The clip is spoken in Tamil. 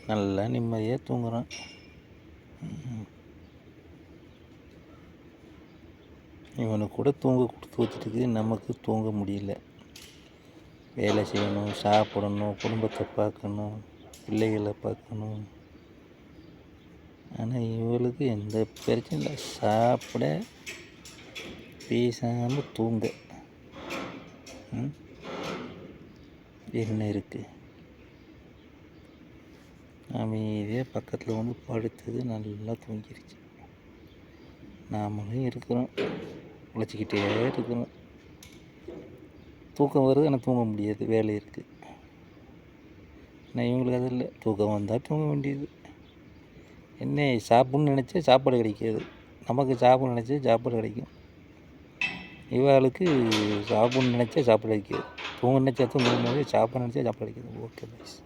நல்லா நிம்மதியாக தூங்குறான். இவனுக்கு கூட தூங்க கொடுத்து வச்சுட்டுக்கு நமக்கு தூங்க முடியல. வேலை செய்யணும், சாப்பிடணும், குடும்பத்தை பார்க்கணும், பிள்ளைகளை பார்க்கணும். ஆனால் இவளுக்கு எந்த பிரச்சனையும் இல்லை. சாப்பிட, பேசாமல் தூங்க என்ன இருக்குது? அமைதியாக பக்கத்தில் வந்து படுத்தது, நல்லா தூங்கிருச்சு. நாமளும் இருக்கிறோம், உழைச்சிக்கிட்டே இருக்கிறோம். தூக்கம் வருது, ஆனால் தூங்க முடியாது, வேலை இருக்குது. ஆனால் இவங்களுக்கு அது இல்லை. தூக்கம் வந்தால் தூங்க வேண்டியது. என்ன சாப்பிட்ணுன்னு நினச்சா சாப்பாடு கிடைக்காது, நமக்கு சாப்பிட்ணுன்னு நினச்சா சாப்பாடு கிடைக்கும். இவளுக்கு சாப்பிட்ணுன்னு நினச்சா சாப்பாடு கிடைக்காது, தூங்க நினச்சா தூங்க முடியாது, சாப்பாடு நினச்சா சாப்பாடு கிடைக்காது. Okay boys.